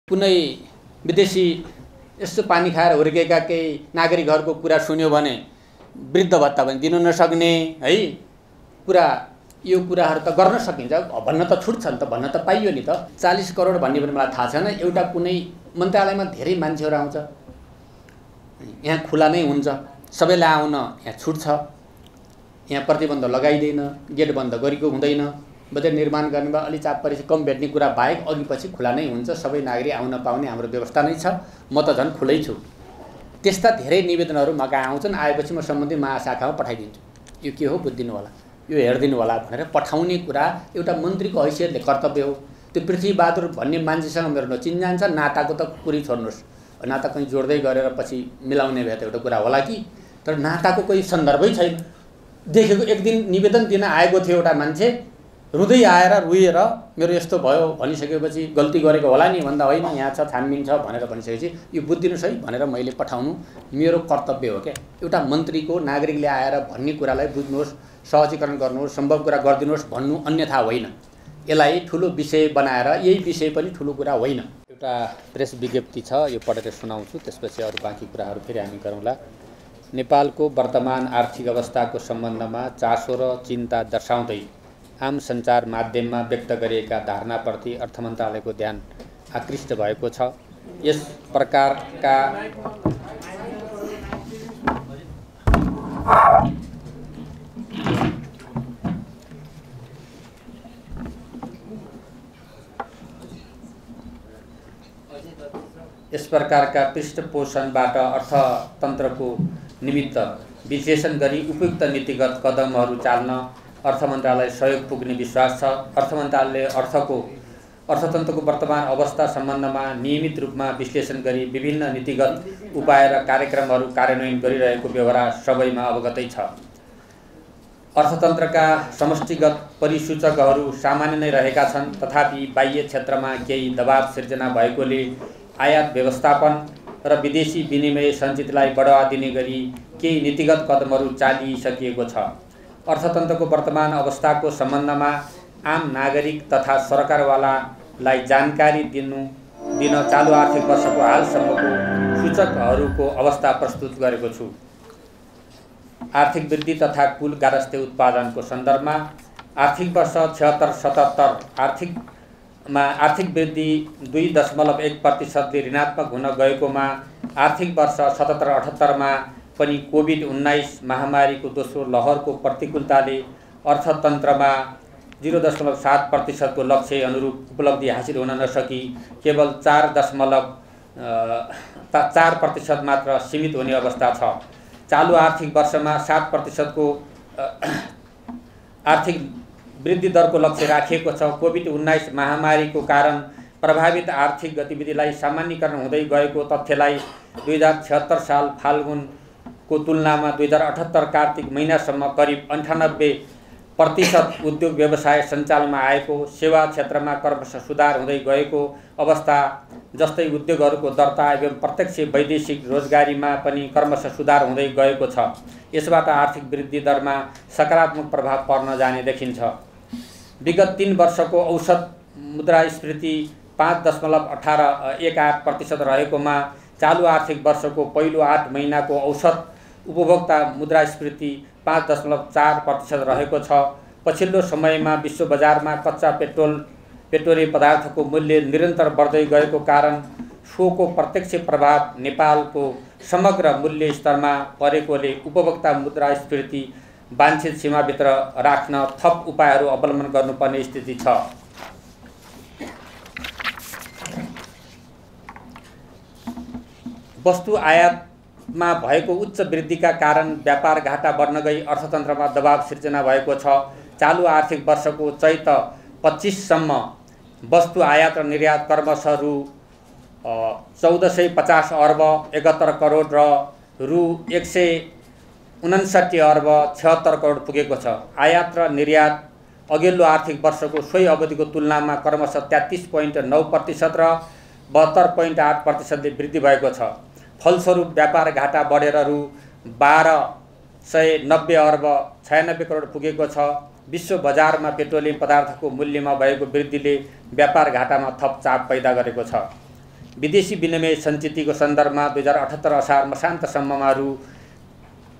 कुनै विदेशी यस्तो पानी खाएर हुर्केका केही नागरिकहरूको कुरा सुन्यो भने वृद्ध भत्ता पनि दिन नसक्ने है कुरा यो कुराहरू त गर्न सकिन्छ भन्न त छुट्छ नि त भन्न त पाइयो नि त 40 करोड भन्ने पनि मलाई थाहा छैन एउटा कुनै मन्त्रालयमा धेरै मान्छेहरू आउँछ यहाँ खुला नै हुन्छ सबैलाई आउन यहाँ छुट छ यहाँ प्रतिबन्ध लगाइदैन गेट बन्द गरेको हुँदैन बजेट निर्माण गर्नेमा अलि चाप परेपछि कम भेट्ने कुरा बाहेक अघि पछि खुला नै हुन्छ सबै नागरिक आउन पाउने हाम्रो व्यवस्था नै छ म त झन् खुलै छु त्यस्ता धेरै निवेदनहरू मका आउँछन् आएपछि म सम्बन्धित महाशाखामा पठाइदिन्छु यो के हो बुझिदिनु होला यो हेर्दिनु होला भनेर पठाउने कुरा एउटा मन्त्रीको हैसियतले कर्तव्य हो त्यो पृथ्वीबहादुर भन्ने मान्छेसँग मेरो न चिन्जान छ नाताको त कुरै छोड्नुहोस् नाता कहीँ जोड्दै गरेर पछि मिलाउने भए त एउटा कुरा होला कि तर नाताको कोही सन्दर्भै छैन देखेको एक दिन निवेदन दिन आएको थियो एउटा मान्छे रुँदै आएर रुएर मेरो यस्तो भयो भनिसकेपछि गल्ती गरेको होला नि भन्दा होइन यहाँ छ छानबिन छ भनेर भनिसकेपछि यो बुझिदिनुहोस् है भनेर मैले पठाउनु मेरो कर्तव्य हो क्या एउटा मन्त्रीको नागरिकले आएर भन्ने कुरालाई बुझ्नुहोस् सहजीकरण गर्नुहोस् सम्भव कुरा गरिदिनुहोस् भन्नु अन्यथा होइन यसलाई ठुलो विषय बनाएर यही विषय पनि ठुलो कुरा होइन एउटा प्रेस विज्ञप्ति छ यो पढेर सुनाउँछु त्यसपछि अरू बाँकी कुराहरू फेरि हामी गरौँला नेपालको वर्तमान आर्थिक अवस्थाको सम्बन्धमा चासो र चिन्ता दर्शाउँदै आम सञ्चार माध्यममा व्यक्त गरिएका धारणाप्रति अर्थ मन्त्रालयको ध्यान आकृष्ट भएको छ यस प्रकारका पृष्ठपोषणबाट अर्थतन्त्रको निमित्त विश्लेषण गरी उपयुक्त नीतिगत कदमहरू चाल्न अर्थ मन्त्रालय सहयोग पुग्ने विश्वास छ अर्थ मन्त्रालयले अर्थतन्त्रको वर्तमान अवस्था सम्बन्धमा नियमित रूपमा विश्लेषण गरी विभिन्न नीतिगत उपाय र कार्यक्रमहरू कार्यान्वयन गरिरहेको व्यवहार सबैमा अवगतै छ अर्थतन्त्रका समष्टिगत परिसूचकहरू सामान्य नै रहेका छन् तथापि बाह्य क्षेत्रमा केही दबाव सिर्जना भएकोले आयात व्यवस्थापन र विदेशी विनिमय सञ्चितलाई बढावा दिने गरी केही नीतिगत कदमहरू चालिसकिएको छ अर्थतन्त्रको वर्तमान अवस्थाको सम्बन्धमा आम नागरिक तथा सरकारवालालाई जानकारी दिन चालु आर्थिक वर्षको हालसम्मको सूचकहरूको अवस्था प्रस्तुत गरेको छु आर्थिक वृद्धि तथा कुल गारस्थे उत्पादनको सन्दर्भमा आर्थिक वर्ष 76-77 आर्थिक वृद्धि 2.1% ऋणात्मक हुन गएकोमा आर्थिक वर्ष 77-78 पनि कोभिड-19 महामारीको दोस्रो लहरको प्रतिकूलताले अर्थतन्त्रमा 0.7% को लक्ष्य अनुरूप उपलब्धि हासिल हुन नसकी केवल 4% मात्र सीमित हुने अवस्था छ चालु आर्थिक वर्षमा 7% को आर्थिक वृद्धि दरको लक्ष्य राखिएको छ कोभिड-19 महामारीको कारण प्रभावित आर्थिक गतिविधिलाई सामान्यीकरण हुँदै गएको तथ्यलाई 2076 साल फाल्गुनको तुलनामा 2078 कार्तिक महिनासम्म करिब 98% उद्योग व्यवसाय सञ्चालनमा आएको सेवा क्षेत्रमा क्रमशः सुधार हुँदै गएको अवस्था जस्तै उद्योगहरूको दर्ता एवं प्रत्यक्ष वैदेशिक रोजगारीमा पनि क्रमशः सुधार हुँदै गएको छ यसबाट आर्थिक वृद्धि दरमा सकारात्मक प्रभाव पर्न जाने देखिन्छ विगत 3 वर्षको औसत मुद्रास्फीति 5.18% रहेकोमा चालु आर्थिक वर्षको पहिलो 8 महिनाको औसत उपभोक्ता मुद्रास्फीति 5.4% रहेको छ पछिल्लो समयमा विश्व बजारमा कच्चा पेट्रोलियम पदार्थको मूल्य निरन्तर बढ्दै गएको कारण सोको प्रत्यक्ष प्रभाव नेपालको समग्र मूल्य स्तरमा परेकोले उपभोक्ता मुद्रास्फीति वाञ्छित सीमाभित्र राख्न थप उपायहरू अवलम्बन गर्नुपर्ने स्थिति छ वस्तु आयातमा भएको उच्च वृद्धिका कारण व्यापार घाटा बढ्न गई अर्थतन्त्रमा दबाव सिर्जना भएको छ चालु आर्थिक वर्षको चैत 25 सम्म वस्तु आयात र निर्यात क्रमशः रु 1450 अर्ब 71 करोड र रु 159 अर्ब 76 करोड पुगेको छ आयात र निर्यात अघिल्लो आर्थिक वर्षको सोही अवधिको तुलनामा क्रमशः 33.9% र 72.8% वृद्धि भएको छ फलस्वरूप व्यापार घाटा बढेर रु 1290 अर्ब 96 करोड पुगेको छ विश्व बजारमा पेट्रोलियम पदार्थको मूल्यमा भएको वृद्धिले व्यापार घाटामा थप चाप पैदा गरेको छ विदेशी विनिमय सञ्चितको सन्दर्भमा 2078 असार मसान्तसम्ममा रु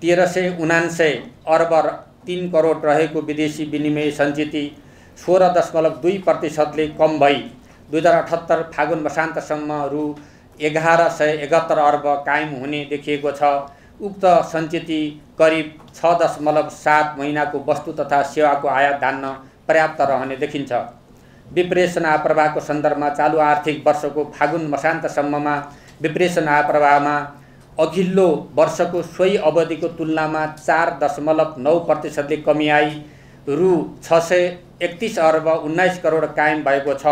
1379 अर्ब 3 करोड रहेको विदेशी विनिमय सञ्चित 16.2%ले कम भई 2078 फागुन मसान्तसम्म रु 1171 अर्ब कायम हुने देखिएको छ। उक्त सञ्चित करिब 6.7 महिनाको वस्तु तथा सेवाको आयात धान्न पर्याप्त रहने देखिन्छ। विप्रेषण आप्रवाहको सन्दर्भमा चालु आर्थिक वर्षको फागुन मसान्तसम्ममा विप्रेषण आप्रवाहमा अघिल्लो वर्षको सोही अवधिको तुलनामा 4.9%ले कमी आई रु 631 अर्ब 19 करोड कायम भएको छ।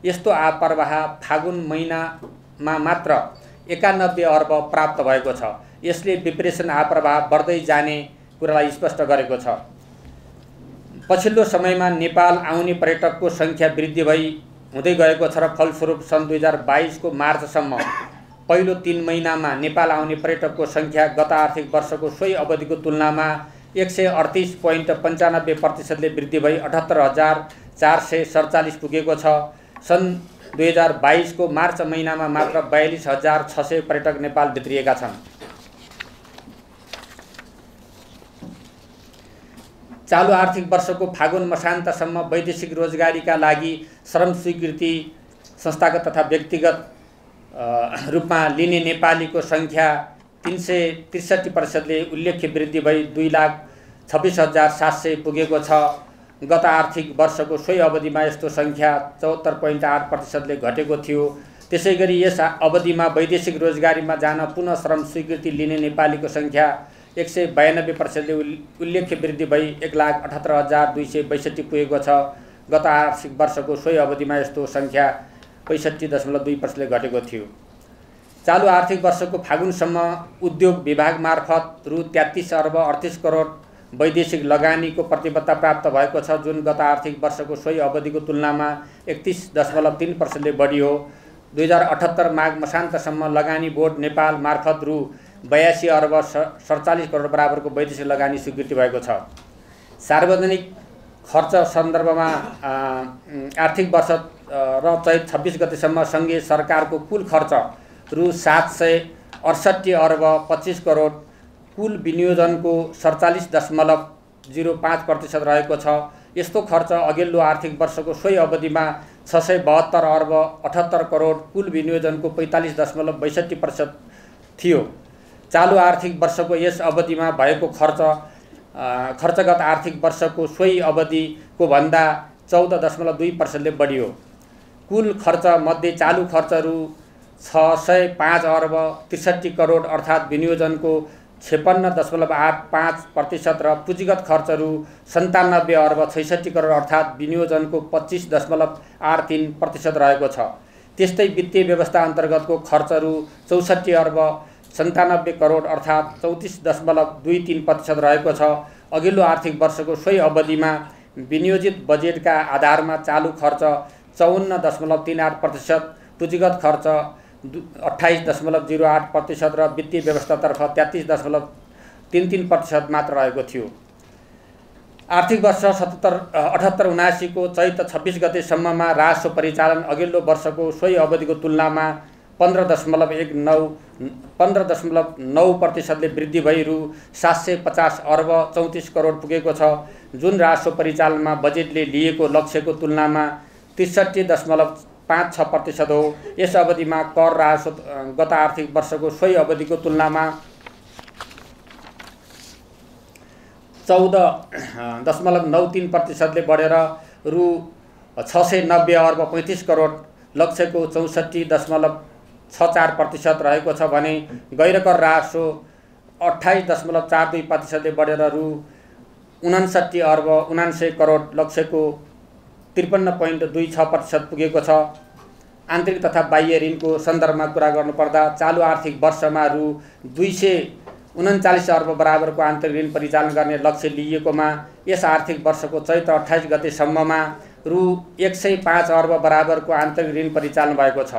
यस्तो आप्रवाह फागुन महिनामा मात्र 91 अर्ब प्राप्त भएको छ। यसले विप्रेषण आप्रवाह बढ्दै जाने कुरालाई स्पष्ट गरेको छ। पछिल्लो समयमा नेपाल आउने पर्यटकको सङ्ख्या वृद्धि भई हुँदै गएको छ र फलस्वरूप सन् 2022 को मार्चसम्म पहिलो 3 महिनामा नेपाल आउने पर्यटकको सङ्ख्या गत आर्थिक वर्षको सोही अवधिको तुलनामा 138.95% ले वृद्धि भई 78,447 पुगेको छ। सन् 2022 को मार्च महिनामा मात्र 42,600 पर्यटक नेपाल भित्रिएका छन्। चालु आर्थिक वर्षको फागुन मसान्तसम्म वैदेशिक रोजगारीका लागि श्रम स्वीकृति संस्थागत तथा व्यक्तिगत रूपमा लिने नेपालीको सङ्ख्या 363% ले उल्लेख्य वृद्धि भई 2,26,700 पुगेको छ। गत आर्थिक वर्षको सोही अवधिमा यस्तो सङ्ख्या 74.8% ले घटेको थियो। त्यसैगरी यस अवधिमा वैदेशिक रोजगारीमा जान पुनः श्रम स्वीकृति लिने नेपालीको सङ्ख्या 192% ले उल्लेख्य वृद्धि भई 1,78,262 पुगेको छ। गत आर्थिक वर्षको सोही अवधिमा यस्तो सङ्ख्या 65.2% ले घटेको थियो। चालु आर्थिक वर्षको फागुनसम्म उद्योग विभाग मार्फत रु 33 अर्ब 38 करोड वैदेशिक लगानीको प्रतिबद्धता प्राप्त भएको छ, जुन गत आर्थिक वर्षको सोही अवधिको तुलनामा 31.3% ले बढी हो। 2078 माघ मसान्तसम्म लगानी बोर्ड नेपाल मार्फत रु 82 अर्ब 47 करोड बराबरको वैदेशिक लगानी स्वीकृति भएको छ। सार्वजनिक खर्च सन्दर्भमा आर्थिक वर्ष र चैत 26 गतेसम्म सङ्घीय सरकारको कुल खर्च रु 768 अर्ब 25 करोड, कुल विनियोजनको 47.05% रहेको छ। यस्तो खर्च अघिल्लो आर्थिक वर्षको सोही अवधिमा 672 अर्ब 78 करोड, कुल विनियोजनको 45.62% थियो। चालु आर्थिक वर्षको यस अवधिमा भएको खर्चगत आर्थिक वर्षको सोही अवधिको भन्दा 14.2% ले बढी हो। कुल खर्च मध्ये चालु खर्च रु 605 अर्ब 63 करोड अर्थात् विनियोजनको 56.85% र पुँजीगत खर्च रु 97 अर्ब 66 करोड अर्थात् विनियोजनको 25.83% रहेको छ। त्यस्तै वित्तीय व्यवस्था अन्तर्गतको खर्च रु 64 अर्ब 97 करोड अर्थात् 34.23% रहेको छ। अघिल्लो आर्थिक वर्षको सोही अवधिमा विनियोजित बजेटका आधारमा चालु खर्च 54.38%, पुँजीगत खर्च 28.08% र वित्तीय व्यवस्थातर्फ 33.33% मात्र रहेको थियो। आर्थिक वर्ष 78-79 को चैत 26 गतेसम्ममा राजस्व परिचालन अघिल्लो वर्षको सोही अवधिको तुलनामा 15.9% ले वृद्धि भई रु 750 अर्ब 34 करोड पुगेको छ, जुन राजस्व परिचालनमा बजेटले लिएको लक्ष्यको तुलनामा 63.56% हो। यस अवधिमा कर राजस्व गत आर्थिक वर्षको सोही अवधिको तुलनामा 14.93% ले बढेर रु 690 अर्ब 35 करोड, लक्ष्यको 64.64% रहेको छ भने गैरकर राजस्व 28.42% ले बढेर रु 59 अर्ब 79 करोड, लक्ष्यको 53.26% पुगेको छ। आन्तरिक तथा बाह्य ऋणको सन्दर्भमा कुरा गर्नुपर्दा चालु आर्थिक वर्षमा रु 239 अर्ब बराबरको आन्तरिक ऋण परिचालन गर्ने लक्ष्य लिएकोमा यस आर्थिक वर्षको चैत्र 28 गतेसम्ममा रु 105 अर्ब बराबरको आन्तरिक ऋण परिचालन भएको छ।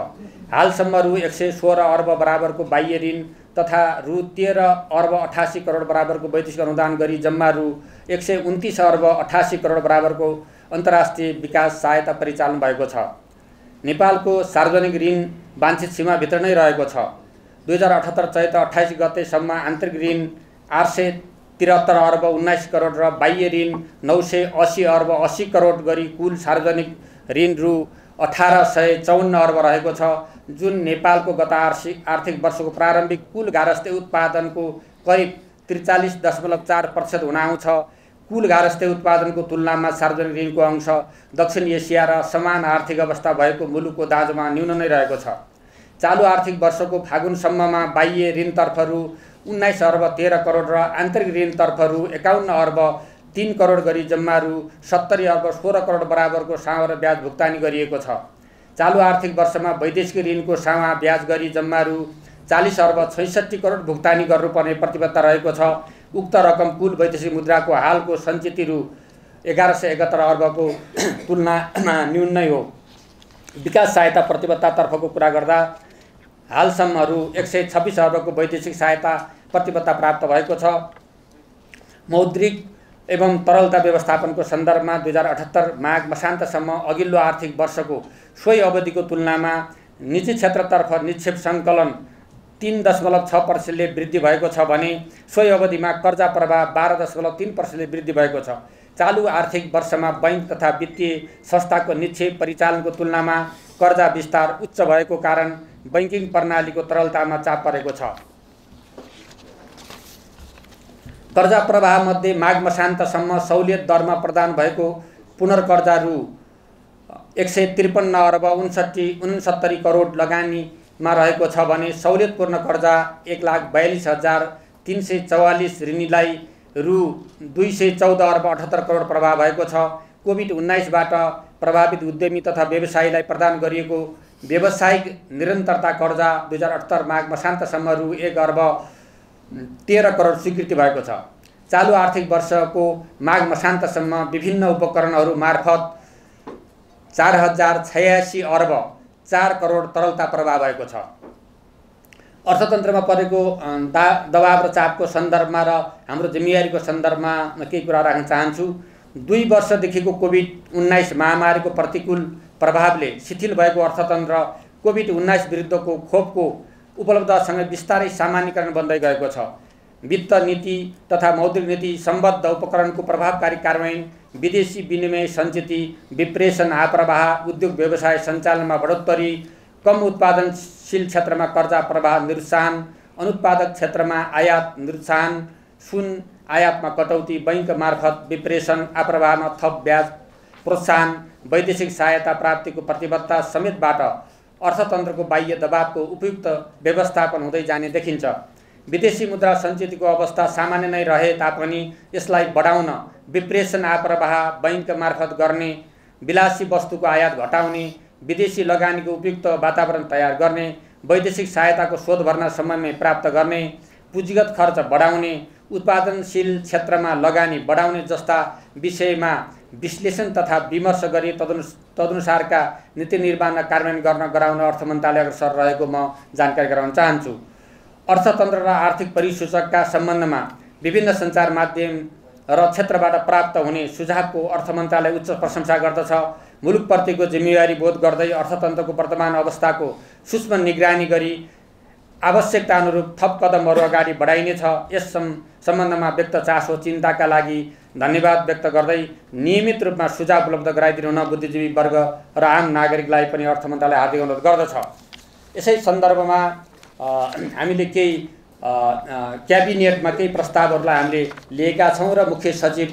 हालसम्म रु 116 अर्ब बराबरको बाह्य ऋण तथा रु 13 अर्ब 88 करोड बराबरको वैदेशिक अनुदान गरी जम्मा रु 129 अर्ब 88 करोड बराबरको अन्तर्राष्ट्रिय विकास सहायता परिचालन भएको छ। नेपालको सार्वजनिक ऋण वाञ्छित सीमाभित्र नै रहेको छ। 2078 चैत 28 गतेसम्म आन्तरिक ऋण 873 अर्ब 19 करोड र बाह्य ऋण 980 अर्ब 80 करोड गरी कुल सार्वजनिक ऋण रु 1854 अर्ब रहेको छ, जुन नेपालको गत आर्थिक वर्षको प्रारम्भिक कुल गारस्थे उत्पादनको करिब 43.4% हुन आउँछ। कुल गारस्थे उत्पादनको तुलनामा सार्वजनिक ऋणको अंश दक्षिण एसिया र समान आर्थिक अवस्था भएको मुलुकको दाँजोमा न्यून नै रहेको छ। चालु आर्थिक वर्षको फागुनसम्ममा बाह्य ऋणतर्फ रु 19 अर्ब 13 करोड र आन्तरिक ऋणतर्फ रु 51 अर्ब 3 करोड गरी जम्मा रु 70 अर्ब 16 करोड बराबरको साउँ र ब्याज भुक्तानी गरिएको छ। चालु आर्थिक वर्षमा वैदेशिक ऋणको साउँ ब्याज गरी जम्मा रु 40 अर्ब 66 करोड भुक्तानी गर्नुपर्ने प्रतिबद्धता रहेको छ। उक्त रकम कुल वैदेशिक मुद्राको हालको सञ्चित रु 1171 अर्बको तुलनामा न्यून नै हो। विकास सहायता प्रतिबद्धतातर्फको कुरा गर्दा हालसम्म रु 126 अर्बको वैदेशिक सहायता प्रतिबद्धता प्राप्त भएको छ। मौद्रिक एवं तरलता व्यवस्थापनको सन्दर्भमा 2078 माघ मसान्तसम्म अघिल्लो आर्थिक वर्षको सोही अवधिको तुलनामा निजी क्षेत्रतर्फ निक्षेप सङ्कलन 3.6%ले वृद्धि भएको छ भने सोही अवधिमा कर्जा प्रवाह 12.3%ले वृद्धि भएको छ। चालु आर्थिक वर्षमा बैंक तथा वित्तीय संस्थाको निक्षेप परिचालनको तुलनामा कर्जा विस्तार उच्च भएको कारण बैंकिङ प्रणालीको तरलतामा चाप परेको छ। कर्जा प्रवाहमध्ये माघ मसान्तसम्म सहुलियत दरमा प्रदान भएको पुनर्कर्जा रु 153 अर्ब 69 करोड लगानीमा रहेको छ भने सहुलियतपूर्ण कर्जा 1,42,344 ऋणीलाई रु 214 अर्ब 78 करोड प्रवाह भएको छ। कोभिड-19बाट प्रभावित उद्यमी तथा व्यवसायीलाई प्रदान गरिएको व्यावसायिक निरन्तरता कर्जा 2078 माघ मसान्तसम्म रु 1 अर्ब 13 करोड स्वीकृति भएको छ। चालु आर्थिक वर्षको माघ मसान्तसम्म विभिन्न उपकरणहरू मार्फत 4086 अर्ब 4 करोड तरलता प्रवाह भएको छ। अर्थतन्त्रमा परेको दबाव र चापको सन्दर्भमा र हाम्रो जिम्मेवारीको सन्दर्भमा म केही कुरा राख्न चाहन्छु। 2 वर्षदेखिको कोभिड-19 महामारीको प्रतिकूल प्रभावले शिथिल भएको अर्थतन्त्र कोभिड-19 विरुद्धको खोपको उपलब्धतासँग बिस्तारै सामान्यकरण बन्दै गएको छ। वित्त नीति तथा मौद्रिक नीति सम्बद्ध उपकरणको प्रभावकारी कार्यान्वयन, विदेशी विनिमय सञ्चिति, विप्रेषण आप्रवाह, उद्योग व्यवसाय सञ्चालनमा बढोत्तरी, कम उत्पादनशील क्षेत्रमा कर्जा प्रवाह निरुत्साहन, अनुत्पादक क्षेत्रमा आयात निरुत्साहन, सुन आयातमा कटौती, बैंक मार्फत विप्रेषण आप्रवाहमा थप ब्याज प्रोत्साहन, वैदेशिक सहायता प्राप्तिको प्रतिबद्धता समेतबाट अर्थतन्त्रको बाह्य दबावको उपयुक्त व्यवस्थापन हुँदै जाने देखिन्छ। विदेशी मुद्रा सञ्चितको अवस्था सामान्य नै रहे तापनि यसलाई बढाउन विप्रेषण आप्रवाह बैंक मार्फत गर्ने, विलासी वस्तुको आयात घटाउने, विदेशी लगानीको उपयुक्त वातावरण तयार गर्ने, वैदेशिक सहायताको शोध भर्ना समयमै प्राप्त गर्ने, पुँजीगत खर्च बढाउने, उत्पादनशील क्षेत्रमा लगानी बढाउने जस्ता विषयमा विश्लेषण तथा विमर्श गरी तदनुसारका नीति निर्माण र कार्यान्वयन गराउन अर्थ मन्त्रालय अग्रसर रहेको म जानकारी गराउन चाहन्छु। अर्थतन्त्र र आर्थिक परिसूचकका सम्बन्धमा विभिन्न सञ्चार माध्यम र क्षेत्रबाट प्राप्त हुने सुझावको अर्थ मन्त्रालय उच्च प्रशंसा गर्दछ। मुलुकप्रतिको जिम्मेवारी बोध गर्दै अर्थतन्त्रको वर्तमान अवस्थाको सूक्ष्म निगरानी गरी आवश्यकता अनुरूप थप कदमहरू अगाडि बढाइनेछ। यस सम्बन्धमा व्यक्त चासो चिन्ताका लागि धन्यवाद व्यक्त गर्दै नियमित रूपमा सुझाव उपलब्ध गराइदिनु हुन बुद्धिजीवी वर्ग र आम नागरिकलाई पनि अर्थ मन्त्रालय हार्दिक अनुरोध गर्दछ। यसै सन्दर्भमा हामीले केही क्याबिनेटमा केही प्रस्तावहरूलाई हामीले लिएका छौँ र मुख्य सचिव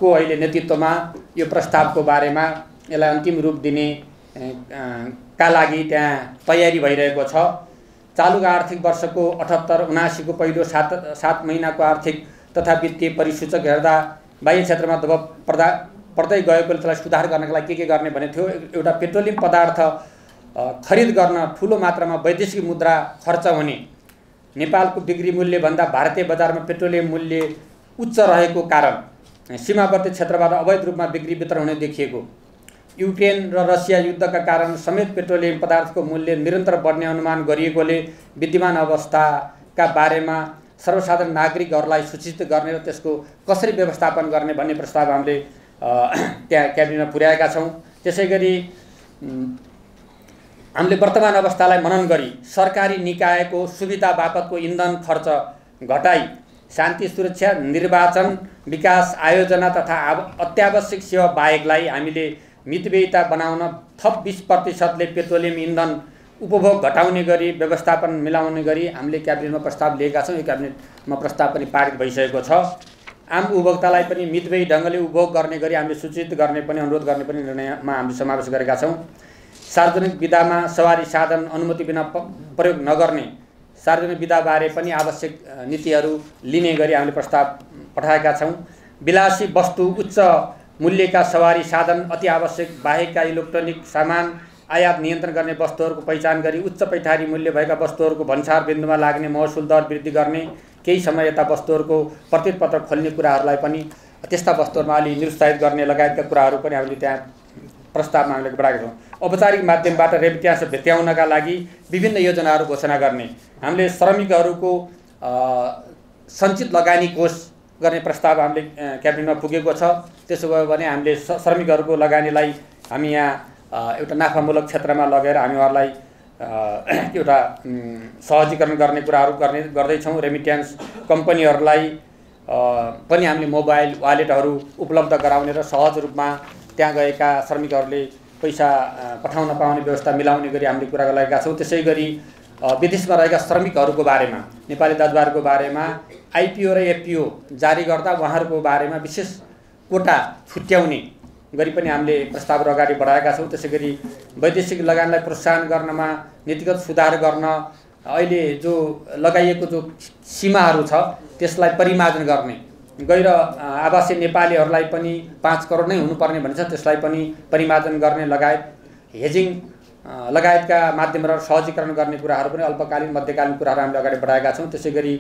को अहिले नेतृत्वमा यो प्रस्तावको बारेमा यसलाई अन्तिम रूप दिने का लागि त्यहाँ तयारी भइरहेको छ। चालु आर्थिक वर्षको 78-79 को पहिलो 7 महिनाको आर्थिक तथा वित्तीय परिसूचक हेर्दा बाह्य क्षेत्रमा दबाव पर्दै गएकोले त्यसलाई सुधार गर्नका लागि के गर्ने भने थियो। एउटा पेट्रोलियम पदार्थ खरिद गर्न ठुलो मात्रामा वैदेशिक मुद्रा खर्च हुने, नेपालको बिक्री मूल्यभन्दा भारतीय बजारमा पेट्रोलियम मूल्य उच्च रहेको कारण सीमावर्ती क्षेत्रबाट अवैध रूपमा बिक्री वितरण हुने देखिएको, युक्रेन र रसिया युद्धका कारण समेत पेट्रोलियम पदार्थको मूल्य निरन्तर बढ्ने अनुमान गरिएकोले विद्यमान अवस्थाका बारेमा सर्वसाधारण नागरिकहरूलाई सूचित गर्ने र त्यसको कसरी व्यवस्थापन गर्ने भन्ने प्रस्ताव हामीले त्यहाँ क्याबिनेटमा पुर्याएका छौँ। त्यसैगरी हामीले वर्तमान अवस्थालाई मनन गरी सरकारी निकायको सुविधा बापतको इन्धन खर्च घटाई शान्ति सुरक्षा निर्वाचन विकास आयोजना तथा अत्यावश्यक सेवा बाहेकलाई हामीले मितव्ययिता बनाउन थप 20%ले पेट्रोलियम इन्धन उपभोग घटाउने गरी व्यवस्थापन मिलाउने गरी हामीले क्याबिनेटमा प्रस्ताव लिएका छौँ। यो क्याबिनेटमा प्रस्ताव पनि पारित भइसकेको छ। आम उपभोक्तालाई पनि मितव्ययी ढङ्गले उपभोग गर्ने गरी हामीले सूचित गर्ने पनि अनुरोध गर्ने पनि निर्णयमा हामीले समावेश गरेका छौँ। सार्वजनिक विधामा सवारी साधन अनुमति बिना प्रयोग नगर्ने सार्वजनिक विधाबारे पनि आवश्यक नीतिहरू लिने गरी हामीले प्रस्ताव पठाएका छौँ। विलासी वस्तु उच्च मूल्यका सवारी साधन अति आवश्यक बाहेकका इलेक्ट्रोनिक सामान आयात नियन्त्रण गर्ने वस्तुहरूको पहिचान गरी उच्च पैठारी मूल्य भएका वस्तुहरूको भन्सार बिन्दुमा लाग्ने महसुल दर वृद्धि गर्ने, केही समय यता वस्तुहरूको प्रतिपत्र खोल्ने कुराहरूलाई पनि त्यस्ता वस्तुहरूमा अलि निरुत्साहित गर्ने लगायतका कुराहरू पनि हामीले त्यहाँ प्रस्तावमा हामीले बढाएका छौँ। औपचारिक माध्यमबाट रेमिट्यान्स भेट्याउनका लागि विभिन्न योजनाहरू घोषणा गर्ने, हामीले श्रमिकहरूको सञ्चित लगानी कोष गर्ने प्रस्ताव हामीले क्याबिनेटमा पुगेको छ। त्यसो भयो भने हामीले श्रमिकहरूको लगानीलाई हामी यहाँ एउटा नाफामूलक क्षेत्रमा लगेर हामी उहाँहरूलाई एउटा सहजीकरण गर्ने कुराहरू गर्दैछौँ। रेमिट्यान्स कम्पनीहरूलाई पनि हामीले मोबाइल वालेटहरू उपलब्ध गराउने र सहज रूपमा त्यहाँ गएका श्रमिकहरूले पैसा पठाउन पाउने व्यवस्था मिलाउने गरी हामीले कुरा गरेका छौँ। त्यसै गरी विदेशमा रहेका श्रमिकहरूको बारेमा नेपाली दाजुभाइहरूको बारेमा आइपिओ र एफपिओ जारी गर्दा उहाँहरूको बारेमा विशेष कोटा छुट्याउने गरी पनि हामीले प्रस्तावहरू अगाडि बढाएका छौँ। त्यसै गरी वैदेशिक लगानीलाई प्रोत्साहन गर्नमा नीतिगत सुधार गर्न अहिले जो लगाइएको जो सीमाहरू छ त्यसलाई परिमार्जन गर्ने, गैर आवासीय नेपालीहरूलाई पनि 5 करोड नै हुनुपर्ने भनिन्छ, त्यसलाई पनि परिमार्जन गर्ने लगायत हेजिङ लगायतका माध्यमबाट सहजीकरण गर्ने कुराहरू पनि अल्पकालीन मध्यकालीन कुराहरू हामीले अगाडि बढाएका छौँ। त्यसै गरी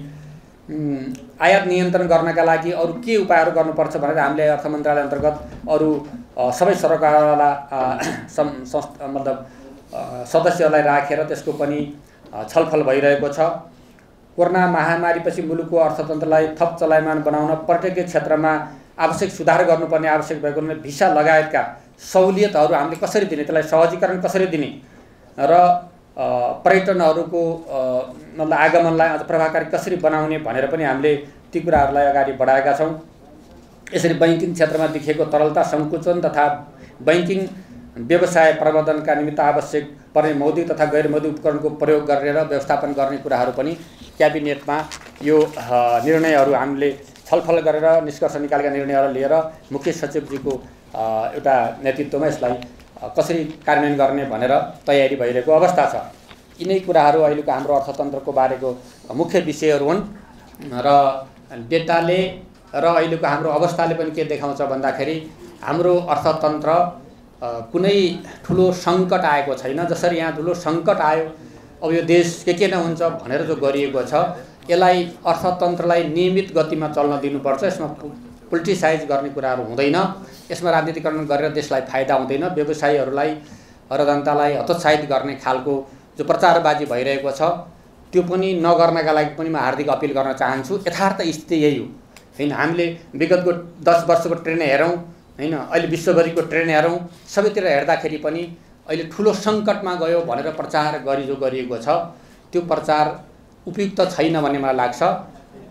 आयात नियन्त्रण गर्नका लागि अरू के उपायहरू गर्नुपर्छ भनेर हामीले अर्थ मन्त्रालय अन्तर्गत अरू सबै सरकारवाला मतलब सदस्यहरूलाई राखेर त्यसको पनि छलफल भइरहेको छ। कोरोना महामारीपछि मुलुकको अर्थतन्त्रलाई थप चलायमान बनाउन पर्यटकीय क्षेत्रमा आवश्यक सुधार गर्नुपर्ने आवश्यक भएको भिसा लगायतका सहुलियतहरू हामीले कसरी दिने, त्यसलाई सहजीकरण कसरी दिने र पर्यटनहरूको मतलब आगमनलाई अझ प्रभावकारी कसरी बनाउने भनेर पनि हामीले ती कुराहरूलाई अगाडि बढाएका छौँ। यसरी बैंकिङ क्षेत्रमा देखिएको तरलता सङ्कुचन तथा बैंकिङ व्यवसाय प्रबन्धनका निमित्त आवश्यक पर्ने मौद्रिक तथा गैर मौद्रिक उपकरणको प्रयोग गरेर व्यवस्थापन गर्ने कुराहरू पनि क्याबिनेटमा यो निर्णयहरू हामीले छलफल गरेर निष्कर्ष निकालेका निर्णयहरू लिएर मुख्य सचिवजीको एउटा नेतृत्वमा यसलाई कसरी कार्यान्वयन गर्ने भनेर तयारी भइरहेको अवस्था छ। यिनै कुराहरू अहिलेको हाम्रो अर्थतन्त्रको बारेको मुख्य विषयहरू हुन् र डेटाले र अहिलेको हाम्रो अवस्थाले पनि के देखाउँछ भन्दाखेरि हाम्रो अर्थतन्त्र कुनै ठुलो सङ्कट आएको छैन। जसरी यहाँ ठुलो सङ्कट आयो अब यो देश के न हुन्छ भनेर जो गरिएको छ यसलाई अर्थतन्त्रलाई नियमित गतिमा चल्न दिनुपर्छ। यसमा पोलिटिसाइज गर्ने कुराहरू हुँदैन, यसमा राजनीतिकरण गरेर देशलाई फाइदा हुँदैन, व्यवसायीहरूलाई र जनतालाई हतोत्साहित गर्ने खालको जो प्रचारबाजी भइरहेको छ त्यो पनि नगर्नका लागि पनि म हार्दिक अपिल गर्न चाहन्छु। यथार्थ स्थिति यही हो हैन। हामीले विगतको 10 वर्षको ट्रेन्ड हेरौँ हैन, अहिले विश्वभरिको ट्रेन्ड हेरौँ, सबैतिर हेर्दाखेरि पनि अहिले ठुलो सङ्कटमा गयो भनेर प्रचार जो गरिएको छ त्यो प्रचार उपयुक्त छैन भन्ने मलाई लाग्छ।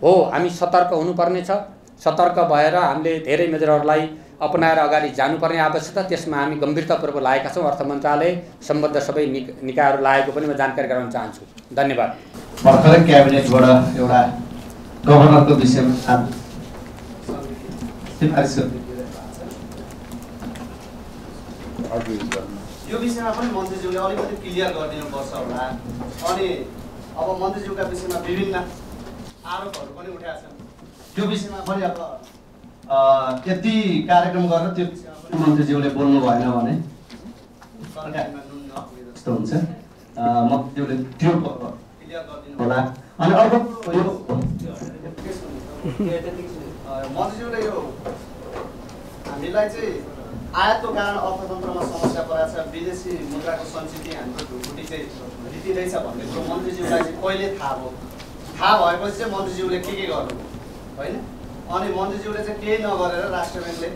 हो, हामी सतर्क हुनुपर्ने छ। सतर्क भएर हामीले धेरै मेजरहरूलाई अपनाएर अगाडि जानुपर्ने आवश्यकता, त्यसमा हामी गम्भीरतापूर्वक लागेका छौँ। अर्थ मन्त्रालय सम्बद्ध सबै निकायहरू लागेको पनि म जानकारी गराउन चाहन्छु। धन्यवाद। भर्खरै क्याबिनेटबाट एउटा गभर्नरको विषयमा यो विषयमा पनि मन्त्रीज्यूले अलिकति क्लियर गरिदिनुपर्छ होला। अनि अब मन्त्रीज्यूका विषयमा विभिन्न आरोपहरू पनि उठाएका छन्, त्यो विषयमा पनि अब यति कार्यक्रम गरेर त्यो मन्त्रीज्यूले बोल्नु भएन भने यस्तो हुन्छ। मन्त्रीज्यूले त्यो क्लियर गरिदिनु होला। अनि अर्को यो मन्त्रीज्यूले यो हामीलाई चाहिँ आयातको कारण अर्थतन्त्रमा समस्या परेको छ, विदेशी मुद्राको सञ्चित हाम्रो ढुकुटी चाहिँ जितिँदैछ भन्ने कुरो मन्त्रीज्यूलाई चाहिँ कहिले थाहा भयो? थाहा भएपछि चाहिँ मन्त्रीज्यूले के गर्नु होइन? अनि मन्त्रीज्यूले चाहिँ केही नगरेर राष्ट्र ब्याङ्कले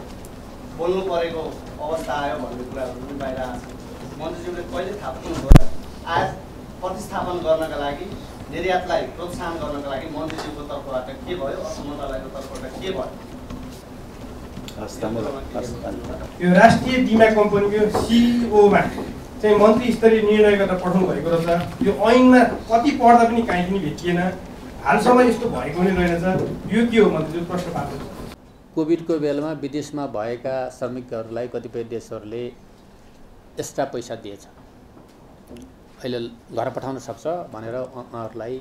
बोल्नु परेको अवस्था आयो भन्ने कुराहरू पनि बाहिर आएको छ। मन्त्रीज्यूले कहिले थाहा पाउनु भयो? आयात प्रतिस्थापन गर्नका लागि निर्यातलाई प्रोत्साहन गर्नका लागि मन्त्रीज्यूको तर्फबाट के भयो, अर्थ मन्त्रालयको तर्फबाट के भयो? यो राष्ट्रिय बिमा कम्पनीको सिइओमा चाहिँ मन्त्री स्तरीय निर्णय गरेर पठाउनु भएको रहेछ। यो ऐनमा कति पढ्दा पनि काहीँ पनि भेटिएन। हालसम्म यस्तो भएको नै रहेनछ। यो के हो मन्त्रीज्यू, प्रश्न पार्छु। कोभिडको बेलामा विदेशमा भएका श्रमिकहरूलाई कतिपय देशहरूले एक्स्ट्रा पैसा दिएछ। अहिले घर पठाउन सक्छ भनेर उहाँहरूलाई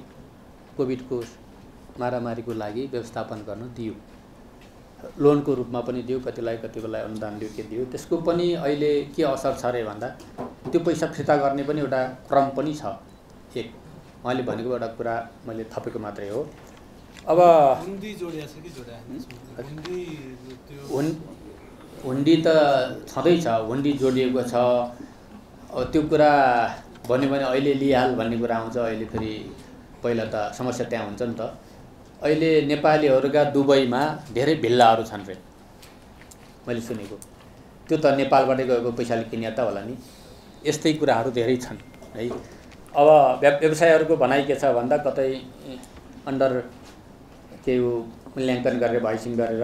कोभिडको मारामारीको लागि व्यवस्थापन गर्न दियो। लोनको रूपमा पनि दियो, कतिलाई कति बेला अनुदान दियो, के दियो। त्यसको पनि अहिले के असर छ रे भन्दा त्यो पैसा फिर्ता गर्ने पनि एउटा क्रम पनि छ। एक उहाँले भनेको एउटा कुरा मैले थपेको मात्रै हो। अब हुन्डी जोडिएको छ कि हुन्डी त छँदैछ, हुन्डी जोडिएको छ। त्यो कुरा भन्यो भने अहिले लिइहाल भन्ने कुरा आउँछ। अहिले फेरि पहिला त समस्या त्यहाँ हुन्छ नि त। अहिले नेपालीहरूका दुबईमा धेरै भिल्लाहरू छन् रे, मैले सुनेको। त्यो त नेपालबाटै गएको पैसाले किनिया त होला नि। यस्तै कुराहरू धेरै छन् है। अब व्यवसायहरूको भनाइ के छ भन्दा कतै अन्डर के मूल्याङ्कन गरेर भाइसिङ गरेर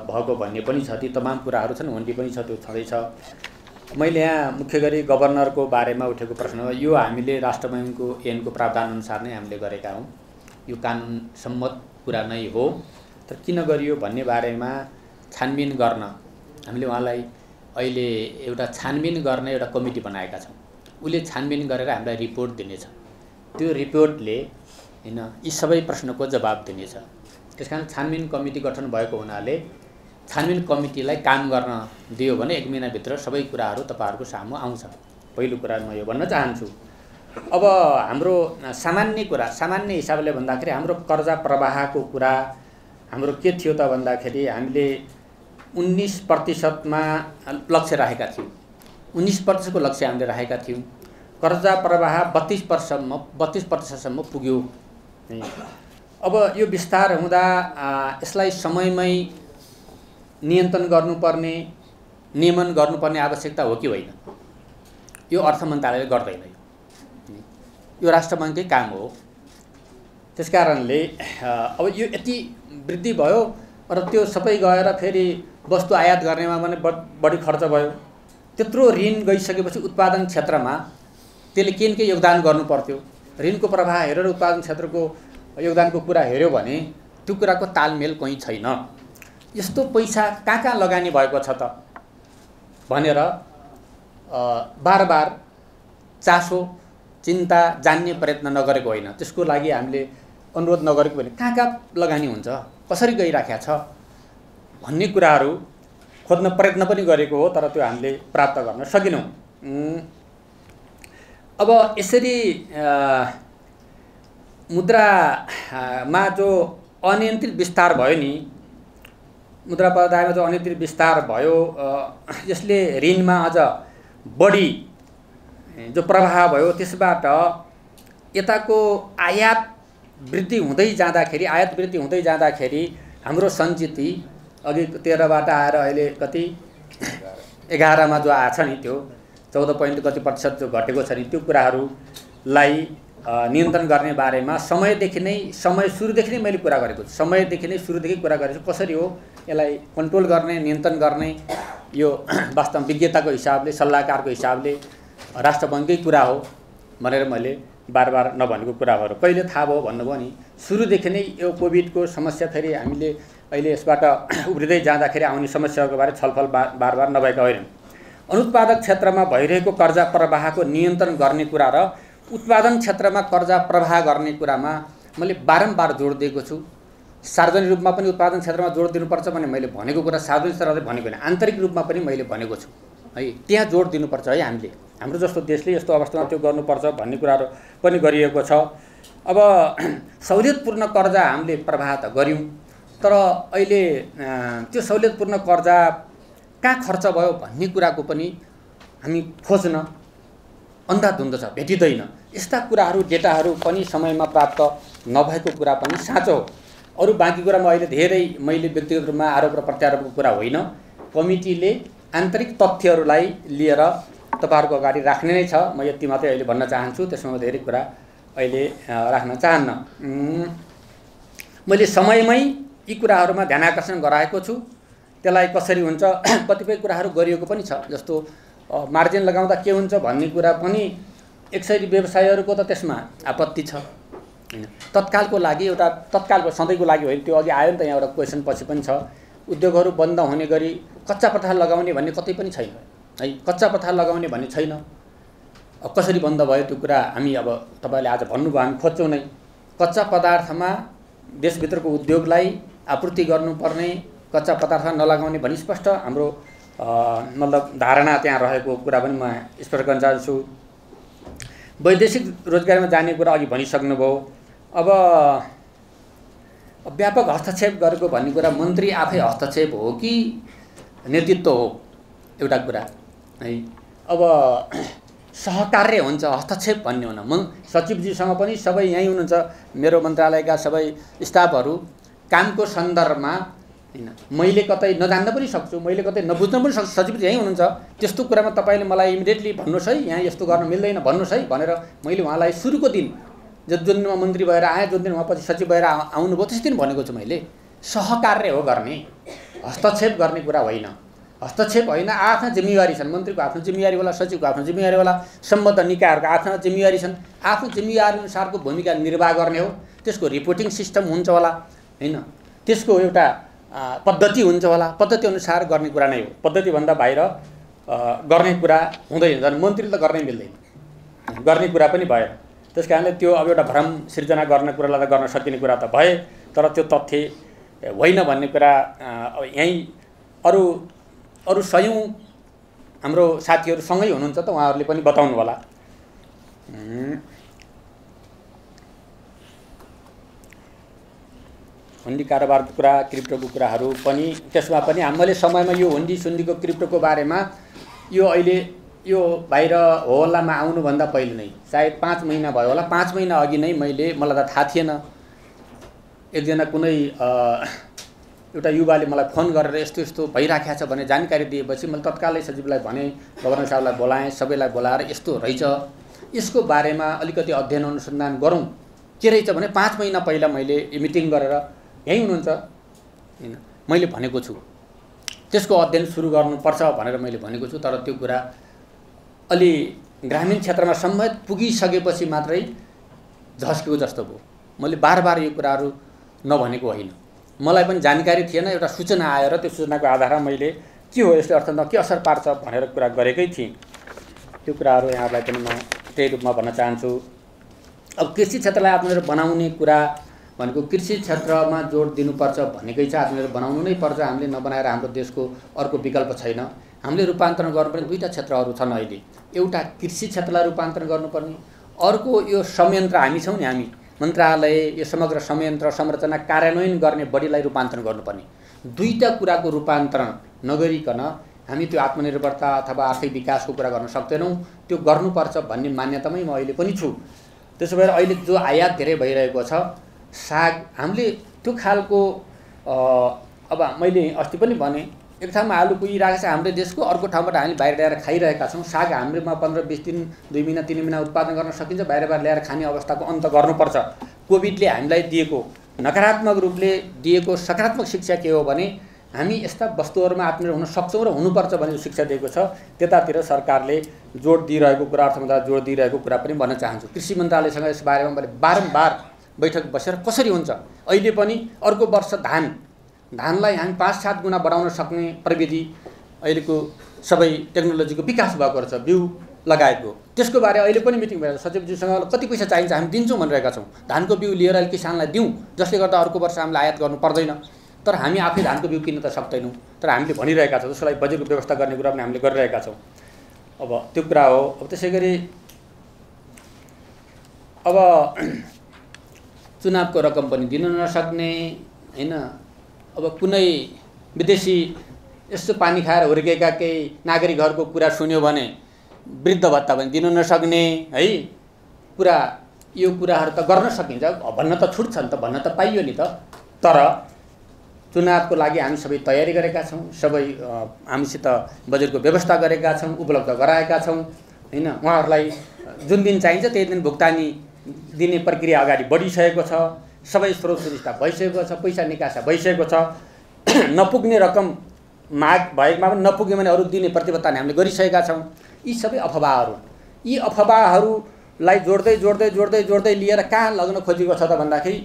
भएको भन्ने पनि छ। ती तमाम कुराहरू छन्। हुन्डी पनि छ, त्यो छँदैछ। मैले यहाँ मुख्य गरी गभर्नरको बारेमा उठेको प्रश्न हो। यो हामीले राष्ट्र बैङ्कको ऐनको प्रावधानअनुसार नै हामीले गरेका हौँ। यो कानुन सम्मत कुरा नै हो। तर किन गरियो भन्ने बारेमा छानबिन गर्न हामीले उहाँलाई अहिले एउटा छानबिन गर्ने एउटा कमिटी बनाएका छौँ। उसले छानबिन गरेर हामीलाई रिपोर्ट दिनेछ। त्यो रिपोर्टले हैन यी सबै प्रश्नको जवाब दिनेछ। त्यसकारण छानबिन कमिटी गठन भएको हुनाले छानबिन कमिटीलाई काम गर्न दियो भने 1 महिनाभित्र सबै कुराहरू तपाईहरुको सामु आउँछ। पहिलो कुरा म यो भन्न चाहन्छु। अब हाम्रो सामान्य हिसाबले भन्दाखेरि हाम्रो कर्जा प्रवाहको कुरा हाम्रो के थियो त भन्दाखेरि हामीले 19% मा लक्ष्य राखेका थियौं। 19% को लक्ष्य हामीले राखेका थियौं। कर्जा प्रवाह 32% सम्म पुग्यो। अब यो विस्तार हुँदा यसलाई समयमै नियन्त्रण गर्नुपर्ने, नियमन गर्नुपर्ने आवश्यकता हो कि होइन? यो अर्थ मन्त्रालयले गर्दैन। यो राष्ट्र बैंककै काम हो। त्यसकारणले अब यो यति वृद्धि भयो र त्यो सबै गएर फेरि वस्तु आयात गर्नेमा पनि बढी खर्च भयो। त्यत्रो ऋण गइसकेपछि उत्पादन क्षेत्रमा त्यसले के योगदान गर्नु पर्थ्यो? ऋणको प्रवाह हेरेर उत्पादन क्षेत्रको योगदानको कुरा हेर्यो भने त्यो कुराको तालमेल कहीँ छैन। यस्तो पैसा कहाँ लगानी भएको छ त भनेर बारबार चासो चिन्ता जान्ने प्रयत्न नगरेको होइन। त्यसको लागि हामीले अनुरोध नगरेको भने कहाँ लगानी हुन्छ, कसरी गइराखेको छ भन्ने कुराहरू खोज्न प्रयत्न पनि गरेको हो। तर त्यो हामीले प्राप्त गर्न सकेनौं। अब यसरी मुद्रामा जो अनियन्त्रित विस्तार भयो नि, मुद्रा प्रवाहमा जो अनियन्त्रित विस्तार भयो, यसले ऋणमा अझ बढी जो प्रवाह भयो त्यसबाट यताको आयात वृद्धि हुँदै जाँदाखेरि हाम्रो सञ्चित अघि 13 बाट आएर अहिले कति 11 मा जो आछ नि, त्यो 14 पोइन्ट कति प्रतिशत जो घटेको छ नि, त्यो कुराहरूलाई नियन्त्रण गर्ने बारेमा समय सुरुदेखि नै मैले कुरा गरेको छु। सुरुदेखि कुरा गरेको छु। कसरी हो यसलाई कन्ट्रोल गर्ने, नियन्त्रण गर्ने, यो वास्तव विज्ञताको हिसाबले, सल्लाहकारको हिसाबले राष्ट्र बैंककै कुरा हो भनेर मैले बारबार नभनेको कुराहरू कहिले थाहा भयो भन्नुभयो नि। सुरुदेखि नै यो कोभिडको समस्या फेरि हामीले अहिले यसबाट उब्रिँदै जाँदाखेरि आउने समस्याहरूको बारे छलफल बारबार नभएका होइन। अनुत्पादक क्षेत्रमा भइरहेको कर्जा प्रवाहको नियन्त्रण गर्ने कुरा र उत्पादन क्षेत्रमा कर्जा प्रवाह गर्ने कुरामा मैले बारम्बार जोड दिएको छु। सार्वजनिक रूपमा पनि उत्पादन क्षेत्रमा जोड दिनुपर्छ भने मैले भनेको कुरा सार्वजनिक स्तरमा भनेको होइन, आन्तरिक रूपमा पनि मैले भनेको छु है। त्यहाँ जोड दिनुपर्छ है। हाम्रो जस्तो देशले यस्तो अवस्थामा त्यो गर्नुपर्छ भन्ने कुराहरू पनि गरिएको छ। अब सहुलियतपूर्ण कर्जा हामीले प्रवाह त गर्यौं, तर अहिले त्यो सहुलियतपूर्ण कर्जा कहाँ खर्च भयो भन्ने कुराको पनि हामी खोज्न अन्धाधुन्ध छ, भेटिँदैन। यस्ता कुराहरू डेटाहरू पनि समयमा प्राप्त नभएको कुरा पनि साँचो हो। अरू बाँकी कुरामा अहिले धेरै मैले व्यक्तिगत रूपमा आरोप र प्रत्यारोपको कुरा होइन। कमिटीले आन्तरिक तथ्यहरूलाई लिएर तपाईँहरूको अगाडि राख्ने नै छ। म यति मात्रै अहिले भन्न चाहन्छु, त्यसमा धेरै कुरा अहिले राख्न चाहन्न। मैले समयमै यी कुराहरूमा ध्यान आकर्षण गराएको छु। त्यसलाई कसरी हुन्छ कतिपय कुराहरू गरिएको पनि छ, जस्तो मार्जिन लगाउँदा के हुन्छ भन्ने कुरा पनि एक्सरी व्यवसायीहरूको त त्यसमा आपत्ति छ हैन। तत्कालको लागि एउटा तत्कालको सधैँको लागि होइन, त्यो अघि आयो नि त, यहाँ एउटा क्वेसन पछि पनि छ। उद्योगहरू बन्द हुने गरी कच्चा पदार्थ लगाउने भन्ने कतै पनि छैन है, कच्चा पदार्थ लगाउने भन्ने छैन। अब कसरी बन्द भयो त्यो कुरा हामी अब तपाईँले आज भन्नुभयो, हामी खोज्छौँ नै। कच्चा पदार्थमा देशभित्रको उद्योगलाई आपूर्ति गर्नुपर्ने, कच्चा पदार्थ नलगाउने भनी स्पष्ट हाम्रो मतलब धारणा त्यहाँ रहेको कुरा पनि म स्पष्ट गर्न चाहन्छु। वैदेशिक रोजगारीमा जाने कुरा अघि भनिसक्नुभयो। अब व्यापक हस्तक्षेप गरेको भन्ने कुरा मन्त्री आफै हस्तक्षेप हो कि नेतृत्व हो एउटा कुरा है। अब सहकार्य हुन्छ, हस्तक्षेप भन्ने हुन। म सचिवजीसँग पनि सबै यहीँ हुनुहुन्छ, मेरो मन्त्रालयका सबै स्टाफहरू कामको सन्दर्भमा हैन, मैले कतै नजान्न पनि सक्छु, मैले कतै नबुझ्न पनि सक्छु। सचिवजी यहीँ हुनुहुन्छ, त्यस्तो कुरामा तपाईँले मलाई इमिडिएटली भन्नुहोस् है, यहाँ यस्तो गर्न मिल्दैन भन्नुहोस् है भनेर मैले उहाँलाई सुरुको दिन जुन दिन म मन्त्री भएर आएँ, जुन दिन उहाँपछि सचिव भएर आउनुभयो त्यस दिन भनेको छु मैले। सहकार्य हो गर्ने, हस्तक्षेप गर्ने कुरा होइन। हस्तक्षेप होइन, आफ्ना जिम्मेवारी छन्। मन्त्रीको आफ्नो जिम्मेवारी होला, सचिवको आफ्नो जिम्मेवारी होला, सम्बद्ध निकायहरूको आफ्ना जिम्मेवारी छन्। आफ्नो जिम्मेवारी अनुसारको भूमिका निर्वाह गर्ने हो। त्यसको रिपोर्टिङ सिस्टम हुन्छ होला हैन, त्यसको एउटा पद्धति हुन्छ होला, पद्धति अनुसार गर्ने कुरा नै हो। पद्धतिभन्दा बाहिर गर्ने कुरा हुँदैन, झन् मन्त्रीले त गर्नै मिल्दैन, गर्ने कुरा पनि भएन। त्यस कारणले त्यो अब एउटा भ्रम सिर्जना गर्ने कुरालाई त गर्न सकिने कुरा त भए, तर त्यो तथ्य होइन भन्ने कुरा यहीँ अरू सयौँ हाम्रो साथीहरू सँगै हुनुहुन्छ त, उहाँहरूले पनि बताउनु होला। हुन्डी कारोबारको कुरा, क्रिप्टोको कुराहरू पनि, त्यसमा पनि हामीले समयमा यो हुन्डी सुन्डीको क्रिप्टोको बारेमा यो अहिले यो बाहिर होल्लामा आउनुभन्दा पहिले नै सायद 5 महिना भयो होला, 5 महिना अघि नै मलाई त थाहा थिएन। एकजना कुनै एउटा युवाले मलाई फोन गरेर यस्तो यस्तो भइराखेको छ भने जानकारी दिएपछि मैले तत्कालै सचिवलाई भने, गभर्नर साहबलाई बोलाएँ, सबैलाई बोलाएर यस्तो रहेछ, यसको बारेमा अलिकति अध्ययन अनुसन्धान गरौँ के रहेछ भने 5 महिना पहिला मैले मिटिङ गरेर, यहीँ हुनुहुन्छ हैन, मैले भनेको छु त्यसको अध्ययन सुरु गर्नुपर्छ भनेर मैले भनेको छु। तर त्यो कुरा अलि ग्रामीण क्षेत्रमा समेत पुगिसकेपछि मात्रै झस्केको जस्तो भयो। मैले बार यो कुराहरू नभनेको होइन, मलाई पनि जानकारी थिएन, एउटा सूचना आयो र त्यो सूचनाको आधारमा मैले के हो यसले अर्थमा के असर पार्छ भनेर कुरा गरेकै थिएँ। त्यो कुराहरू यहाँहरूलाई पनि म त्यही रूपमा भन्न चाहन्छु। अब कृषि क्षेत्रलाई आत्मनिर्भर बनाउने कुरा भनेको कृषि क्षेत्रमा जोड दिनुपर्छ भनेकै छ, आत्मनिर्भर बनाउनु नै पर्छ। हामीले नबनाएर हाम्रो देशको अर्को विकल्प छैन। हामीले रूपान्तरण गर्नुपर्ने दुईटा क्षेत्रहरू छन् अहिले, एउटा कृषि क्षेत्रलाई रूपान्तरण गर्नुपर्ने, अर्को यो संयन्त्र हामी छौँ नि, हामी मन्त्रालय यो समग्र संयन्त्र संरचना कार्यान्वयन गर्ने बडीलाई रूपान्तरण गर्नुपर्ने। दुईटा कुराको रूपान्तरण नगरिकन हामी त्यो आत्मनिर्भरता अथवा आर्थिक विकासको कुरा गर्न सक्दैनौँ। त्यो गर्नुपर्छ भन्ने मान्यतामै म अहिले पनि छु। त्यसो भएर अहिले जो आयात धेरै भइरहेको छ, साग हामीले त्यो खालको अब मैले अस्ति पनि भने, एक ठाउँमा आलु पुगिरहेको छ हाम्रो देशको, अर्को ठाउँबाट हामीले बाहिर ल्याएर खाइरहेका छौँ। साग हाम्रोमा 15-20 दिन, 2 महिना 3 महिना उत्पादन गर्न सकिन्छ, बाहिरबाट ल्याएर खाने अवस्थाको अन्त गर्नुपर्छ। कोभिडले हामीलाई दिएको नकारात्मक रूपले दिएको सकारात्मक शिक्षा के हो भने हामी यस्ता वस्तुहरूमा आत्मनिर्भर हुन सक्छौँ र हुनुपर्छ भन्ने शिक्षा दिएको छ। त्यतातिर सरकारले जोड दिइरहेको कुरा, अर्थ मन्त्रालयले जोड दिइरहेको कुरा पनि भन्न चाहन्छु। कृषि मन्त्रालयसँग यस बारेमा मैले बारम्बार बैठक बसेर कसरी हुन्छ, अहिले पनि अर्को वर्ष धानलाई हामी 5-7 गुणा बढाउन सक्ने प्रविधि अहिलेको सबै टेक्नोलोजीको विकास भएको रहेछ, बिउ लगाएको, त्यसको बारे अहिले पनि मिटिङ भएर सचिवजीसँग कति पैसा चाहिन्छ हामी दिन्छौँ भनिरहेका छौँ। धानको बिउ लिएर अहिले किसानलाई दिउँ, जसले गर्दा अर्को वर्ष हामीले आयात गर्नु पर्दैन। तर हामी आफै धानको बिउ किन्न त सक्दैनौँ, तर हामीले भनिरहेका छौँ, त्यसलाई बजेटको व्यवस्था गर्ने कुरा पनि हामीले गरिरहेका छौँ। अब त्यो कुरा हो। अब त्यसै गरी अब चुनावको रकम पनि दिन नसक्ने हैन, अब कुनै विदेशी यस्तो पानी खाएर हुर्केका केही नागरिकहरूको कुरा सुन्यो भने वृद्ध भत्ता पनि दिन नसक्ने है कुरा, यो कुराहरू त गर्न सकिन्छ, भन्न त छुट्छ नि त, भन्न त पाइयो नि त। तर चुनावको लागि हामी सबै तयारी गरेका छौँ, सबै हामीसित बजेटको व्यवस्था गरेका छौँ, उपलब्ध गराएका छौँ हैन। उहाँहरूलाई जुन दिन चाहिन्छ त्यही दिन भुक्तानी दिने प्रक्रिया अगाडि बढिसकेको छ, सबै स्रोत सुविस्ता भइसकेको छ, पैसा निकासा भइसकेको छ। नपुग्ने रकम माग भएकोमा पनि नपुग्यो भने अरू दिने प्रतिबद्धता हामीले गरिसकेका छौँ। यी सबै अफवाहहरू, यी अफवाहहरूलाई जोड्दै जोड्दै जोड्दै जोड्दै लिएर कहाँ लग्न खोजेको छ त भन्दाखेरि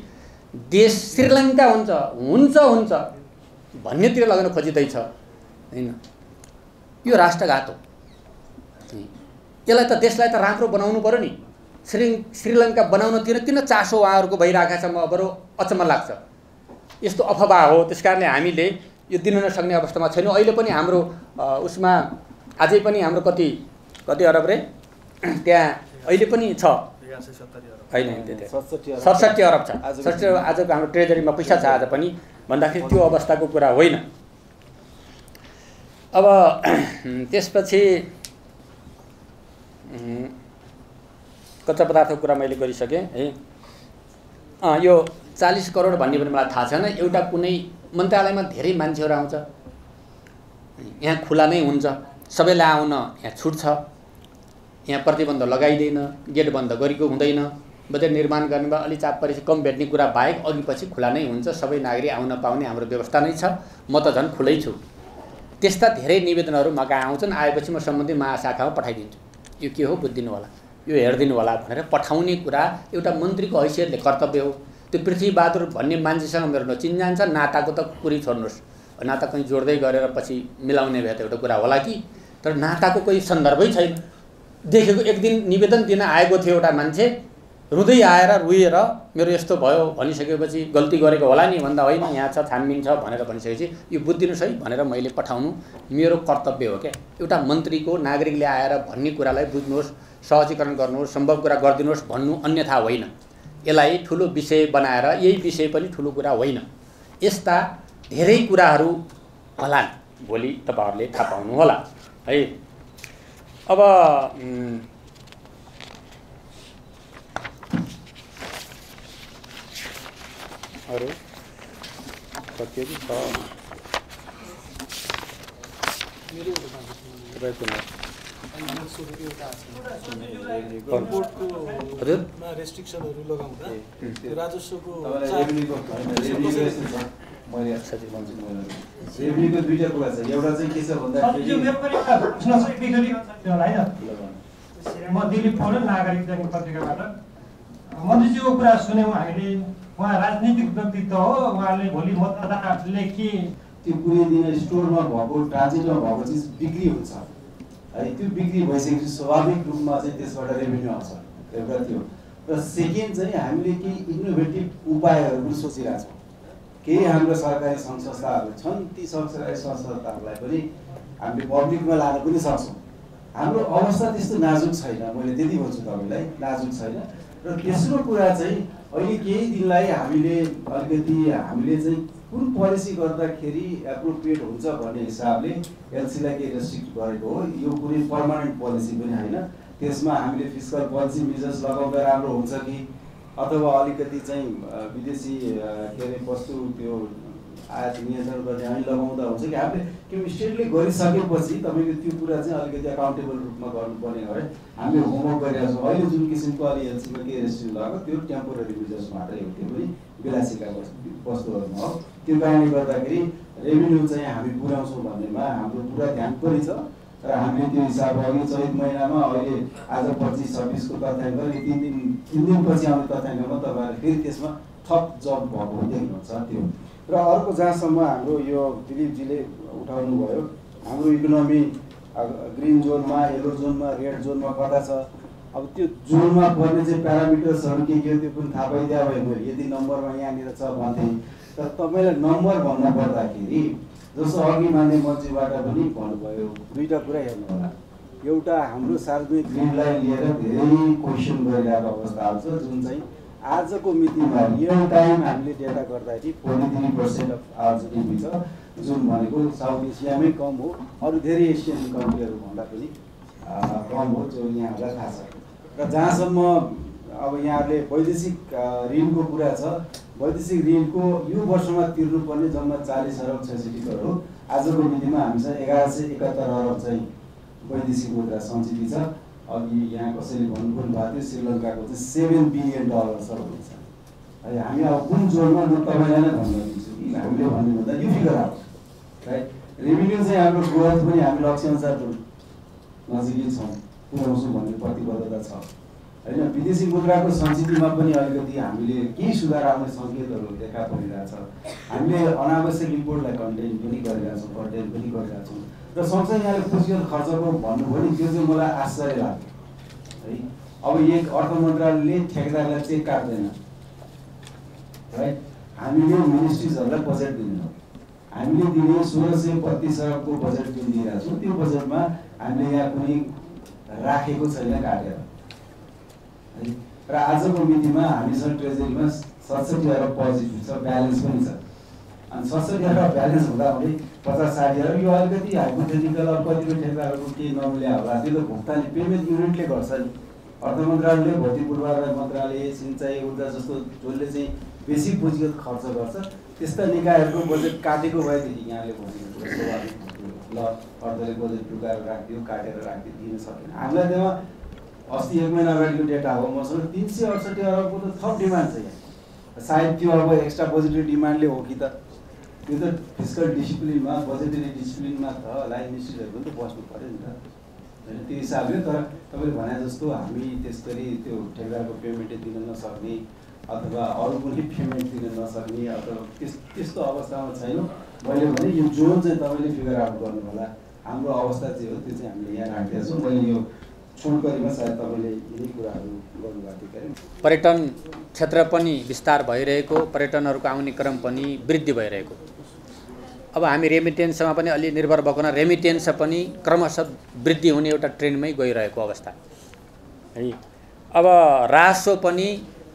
देश श्रीलङ्का हुन्छ हुन्छ हुन्छ भन्नेतिर लग्न खोजिँदैछ हैन। यो राष्ट्रघात हो। यसलाई त देशलाई त राम्रो बनाउनु पर्यो नि। श्रीलङ्का बनाउनतिर किन चासो उहाँहरूको भइरहेको छ, म बरु अचम्म लाग्छ। यस्तो अफवाह हो, त्यसकारणले हामीले यो दिन नसक्ने अवस्थामा छैनौँ। अहिले पनि हाम्रो उसमा अझै पनि हाम्रो कति अरब रे त्यहाँ अहिले पनि छ होइन, 67 अरब छ। 67 आजको हाम्रो ट्रेजरीमा पैसा छ आज पनि भन्दाखेरि त्यो अवस्थाको कुरा होइन। अब त्यसपछि कच्चा पदार्थको कुरा मैले गरिसकेँ है। यो 40 करोड भन्ने पनि मलाई थाहा छैन। एउटा कुनै मन्त्रालयमा धेरै मान्छेहरू आउँछ, यहाँ खुला नै हुन्छ, सबैलाई आउन यहाँ छुट छ, यहाँ प्रतिबन्ध लगाइँदैन, गेट बन्द गरेको हुँदैन। बजेट निर्माण गर्नेमा अलि चाप परेपछि कम भेट्ने कुरा बाहेक अघि पछि खुला नै हुन्छ, सबै नागरिक आउन पाउने हाम्रो व्यवस्था नै छ। म त झन् खुलै छु। त्यस्ता धेरै निवेदनहरू मका आउँछन्, आएपछि म सम्बन्धित महाशाखामा पठाइदिन्छु। यो के हो बुझिदिनु होला, यो हेरिदिनु होला भनेर पठाउने कुरा एउटा मन्त्रीको हैसियतले कर्तव्य हो। त्यो पृथ्वीबहादुर भन्ने मान्छेसँग मेरो नचिन्जान छ, नाताको त कुरै छोड्नुहोस्, नाता कहीँ जोड्दै गरेर पछि मिलाउने भए त एउटा कुरा होला कि, तर नाताको कोही सन्दर्भै छैन। देखेको एक दिन निवेदन दिन आएको थियो एउटा मान्छे, रुँदै आएर रोएर मेरो यस्तो भयो भनिसकेपछि गल्ती गरेको होला नि भन्दा होइन, यहाँ छ छानबिन छ भनेर भनिसकेपछि यो बुझिदिनुहोस् है भनेर मैले पठाउनु मेरो कर्तव्य हो क्या। एउटा मन्त्रीको नागरिकले आएर भन्ने कुरालाई बुझ्नुहोस्, सहजीकरण गर्नुहोस्, सम्भव कुरा गरिदिनुहोस् भन्नु अन्यथा होइन। यसलाई ठुलो विषय बनाएर यही विषय पनि ठुलो कुरा होइन। यस्ता धेरै कुराहरू होला, भोलि तपाईँहरूले थाहा पाउनु होला है। अब अरू सत्य कि छ रेस्ट्रिक्सनहरू लगाउँदा राजस्वको रेभेन्यूको दुईटा कुरा छ। एउटा चाहिँ के छ भन्दाखेरि म दिलीप पौडेल नागरिक दैनिक पत्रिकाबाट मन्त्रीजीको कुरा सुन्यौँ हामीले। उहाँ राजनीतिक व्यक्तित्व हो, उहाँले भोलि मतदाताले के त्यो कुनै दिन स्टोरमा भएको ट्रान्जिटमा भएको चिज बिक्री हुन्छ है, त्यो बिक्री भइसकेपछि स्वाभाविक रूपमा चाहिँ त्यसबाट रेभेन्यू आउँछ। एउटा त्यो र सेकेन्ड चाहिँ हामीले केही इनोभेटिभ उपायहरू पनि सोचिरहेको छौँ। केही हाम्रो सरकारी सङ्घ संस्थाहरू छन्, ती सरकारी संस्थाहरूलाई पनि हामीले पब्लिकमा लान पनि सक्छौँ। हाम्रो अवस्था त्यस्तो नाजुक छैन, मैले त्यति भन्छु तपाईँलाई, नाजुक छैन। र तेस्रो कुरा चाहिँ अहिले केही दिनलाई हामीले अलिकति चाहिँ कुन पोलिसी गर्दाखेरि एप्रोप्रिएट हुन्छ भन्ने हिसाबले एलसीलाई केही रेस्ट्रिक्ट गरेको हो। यो कुनै पर्मानेन्ट पोलिसी पनि होइन। त्यसमा हामीले फिस्कल पोलिसी मेजर्स लगाउँदा राम्रो हुन्छ कि अथवा अलिकति चाहिँ विदेशी के अरे वस्तु त्यो आयात नियन्त्रण गर्ने ऐन लगाउँदा हुन्छ कि हामीले त्यो स्टेटले गरिसकेपछि तपाईँको त्यो कुरा चाहिँ अलिकति एकाउन्टेबल रूपमा गर्नुपर्ने गरे हामीले होमवर्क गरिरहेको छौँ। अहिले जुन किसिमको अलि एलसीमा केही रेस्ट्रिक्सन लगाएको त्यो टेम्पोररी मेजर्स मात्रै हो, त्यो पनि विलासीका वस्तुहरूमा हो। त्यो कारणले गर्दाखेरि रेभेन्यू चाहिँ हामी पुर्याउँछौँ भन्नेमा हाम्रो पुरा ध्यान पनि छ र हामीले त्यो हिसाबले अघि चैत महिनामा अहिले आज 25-26 को तथ्याङ्क तीन दिनपछि आउने तथ्याङ्कमा तपाईँहरूले फेरि त्यसमा थप जब भएको देख्नुहुन्छ। त्यो र अर्को जहाँसम्म हाम्रो यो दिलीपजीले उठाउनु भयो, हाम्रो इकोनोमी ग्रिन जोनमा, येलो जोनमा, रेड जोनमा कता छ। अब त्यो जोनमा पर्ने चाहिँ प्यारामिटर्सहरू के हो त्यो पनि थाहा पाइदिया भयो। मैले यदि नम्बरमा यहाँनिर छ भन्थेँ, तर तपाईँलाई नम्बर भन्नु पर्दाखेरि जस्तो अघि मान्य मन्त्रीबाट पनि भन्नुभयो, दुईवटा कुरा हेर्नु होला। एउटा हाम्रो सार्वजनिक ऋणलाई लिएर धेरै क्वेसन गरिरहेको अवस्थाहरू छ, जुन चाहिँ आजको मितिमा रियल टाइम हामीले डेटा गर्दाखेरि 43% अफ आवर जिडिपी छ, जुन भनेको साउथ एसियामै कम हो, अरू धेरै एसियन कन्ट्रीहरू भन्दा पनि कम हो, जो यहाँहरूलाई थाहा छ। र जहाँसम्म अब यहाँहरूले वैदेशिक ऋणको कुरा छ, वैदेशिक ऋणको यो वर्षमा तिर्नुपर्ने जम्मा 40 अरब 66 करोड आजको मितिमा हामीसँग 1171 अरब चाहिँ वैदेशिक मुद्रा सञ्चित छ। अघि यहाँ कसैले भन्नुभएको थियो श्रीलङ्काको चाहिँ $7 बिलियन छ भन्छ है। हामी अब कुन जोनमा म तपाईँलाई नै भन्न दिन्छु कि हामीले भन्ने भन्दा यो फिगर आयो राइट। रेभिन्यू चाहिँ हाम्रो ग्रोथ पनि हामी लक्ष्यअनुसार नजिकै छौँ पुर्याउँछौँ भन्ने प्रतिबद्धता छ होइन। विदेशी मुद्राको सञ्चितमा पनि अलिकति हामीले केही सुधार आउने सङ्केतहरू देखा परिरहेछ। हामीले अनावश्यक इम्पोर्टलाई कन्टेन पनि गरिरहेछौँ, कन्टेन पनि गरिरहेछौँ र सँगसँगै यहाँले पुँजीगत खर्चको भन्नुभयो नि त्यो चाहिँ मलाई आश्चर्य लाग्यो है। अब एक अर्थ मन्त्रालयले ठेकेदारलाई चेक काट्दैन राइट। हामीले मिनिस्ट्रिजहरूलाई बजेट दिने हो, हामीले दिने 1632 अरबको बजेट जुन दिइरहेको छौँ त्यो बजेटमा हामीले यहाँ कुनै राखेको छैन काटेर है। र आजको मितिमा हामीसँग ट्रेजरीमा 67 अरब पोजिटिभ छ, ब्यालेन्स पनि छ। अनि 67 अरब ब्यालेन्स हुँदाहुँदै 50-60 अरब यो अलिकति हाइपोथेटिकल अब कतिपय ठेकेदारहरूको केही नमिल्या होला त्यो त भुक्तानी पेमेन्ट युनिटले गर्छ नि। अर्थ मन्त्रालयले, भौतिक पूर्वाधार मन्त्रालय, सिँचाइ, ऊर्जा जस्तो जसले चाहिँ बेसी पुँजीगत खर्च गर्छ त्यस्ता निकायहरूको बजेट काटेको भएदेखि यहाँले भनेको स्वाभाविक ल अर्थले बजेट टुकाएर राखिदियो, काटेर राखिदियो, दिन सकेन। हामीलाई त्यहाँ अस्ति 1 महिना अगाडिको डेटा हो मसँग 368 अरबको त थप डिमान्ड छ यहाँ। सायद त्यो अब एक्स्ट्रा बजेटरी डिमान्डले हो कि त त्यो त फिस्कल डिसिप्लिनमा बजेटरी डिसिप्लिनमा त लाइन मिनिस्ट्रीहरू पनि त बस्नु पऱ्यो नि त होइन। त्यो हिसाबले तर तपाईँले भने जस्तो हामी त्यस गरी त्यो ठेकेदारको पेमेन्ट दिन नसक्ने अथवा अरू कुनै पेमेन्ट दिन नसक्ने अथवा त्यस्तो अवस्थामा छैनौँ। मैले भने यो जोन चाहिँ तपाईँले फिगर आउट गर्नु होला। हाम्रो अवस्था चाहिँ हो त्यो चाहिँ हामीले यहाँ राखिदिएको छौँ। मैले यो छोडकरीमा सायद तपाईँले यही कुराहरू गर्नुभएको थियो। पर्यटन क्षेत्र पनि विस्तार भइरहेको, पर्यटनहरूको आउने क्रम पनि वृद्धि भइरहेको। अब हामी रेमिटेन्समा पनि अलि निर्भर भएको हुना रेमिटेन्स पनि क्रमशः वृद्धि हुने एउटा ट्रेन्डमै गइरहेको अवस्था है। अब राजस्व पनि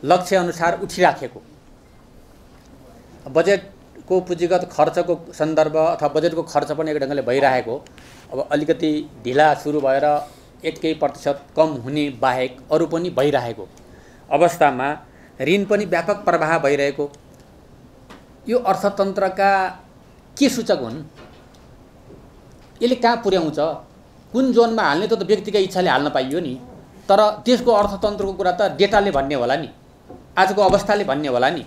लक्ष्यअनुसार उठिराखेको, बजेटको पुँजीगत खर्चको सन्दर्भ अथवा बजेटको खर्च पनि एक ढङ्गले भइरहेको। अब अलिकति ढिला सुरु भएर 1% कम हुने बाहेक अरू पनि भइरहेको अवस्थामा ऋण पनि व्यापक प्रवाह भइरहेको। यो अर्थतन्त्रका के सूचक हुन्? यसले कहाँ पुर्याउँछ? कुन जोनमा हाल्ने त व्यक्तिका इच्छाले हाल्न पाइयो नि, तर देशको अर्थतन्त्रको कुरा त डेटाले भन्ने होला नि, आजको अवस्थाले भन्ने होला नि।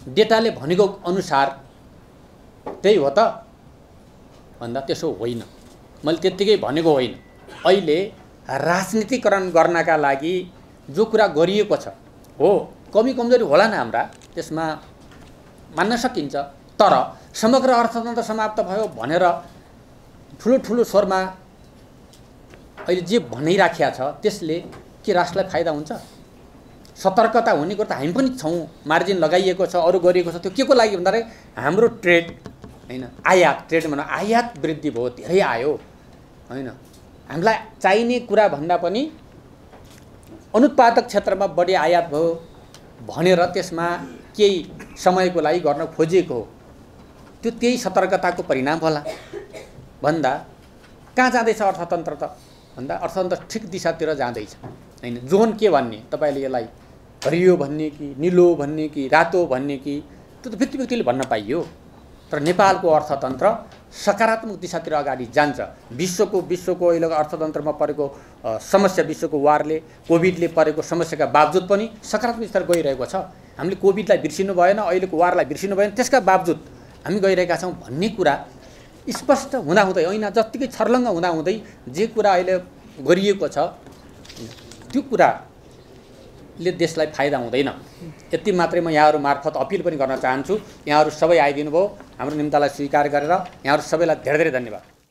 डेटाले भनेको अनुसार त्यही हो त भन्दा त्यसो होइन। मैले त्यत्तिकै भनेको होइन। अहिले राजनीतिकरण गर्नका लागि जो कुरा गरिएको छ हो, कमी कमजोरी होला न हाम्रा, त्यसमा मान्न सकिन्छ। तर समग्र अर्थतन्त्र समाप्त भयो भनेर ठुलो ठुलो स्वरमा अहिले जे भनिराखेको छ त्यसले के राष्ट्रलाई फाइदा हुन्छ? सतर्कता हुने कुरा त हामी पनि छौँ, मार्जिन लगाइएको छ, अरू गरिएको छ। त्यो के को लागि भन्दाखेरि हाम्रो ट्रेड होइन, आयात, ट्रेड भनौँ आयात वृद्धि भयो, धेरै आयो होइन। हामीलाई चाहिने कुरा भन्दा पनि अनुत्पादक क्षेत्रमा बढी आयात भयो भनेर त्यसमा केही समयको लागि गर्न खोजिएको हो। त्यो त्यही सतर्कताको परिणाम होला भन्दा कहाँ जाँदैछ अर्थतन्त्र त भन्दा अर्थतन्त्र ठिक दिशातिर जाँदैछ होइन। जोन के भन्ने, तपाईँले यसलाई हरियो भन्ने कि निलो भन्ने कि रातो भन्ने कि त्यो त व्यक्ति व्यक्तिले भन्न पाइयो। तर नेपालको अर्थतन्त्र सकारात्मक दिशातिर अगाडि जान्छ। विश्वको अहिलेको अर्थतन्त्रमा परेको समस्या, विश्वको वारले, कोभिडले परेको समस्याका बावजुद पनि सकारात्मक दिशातिर गइरहेको छ। हामीले कोभिडलाई बिर्सिनु भएन, अहिलेको वारलाई बिर्सिनु भएन, त्यसका बावजुद हामी गइरहेका छौँ भन्ने कुरा स्पष्ट हुँदाहुँदै ऐना जत्तिकै छर्लङ्ग हुँदाहुँदै जे कुरा अहिले गरिएको छ त्यो कुराले देशलाई फाइदा हुँदैन। यति मात्रै म यहाँहरू मार्फत अपिल पनि गर्न चाहन्छु। यहाँहरू सबै आइदिनु भयो, हाम्रो निम्तालाई स्वीकार गरेर यहाँहरू सबैलाई धेरै धेरै धन्यवाद।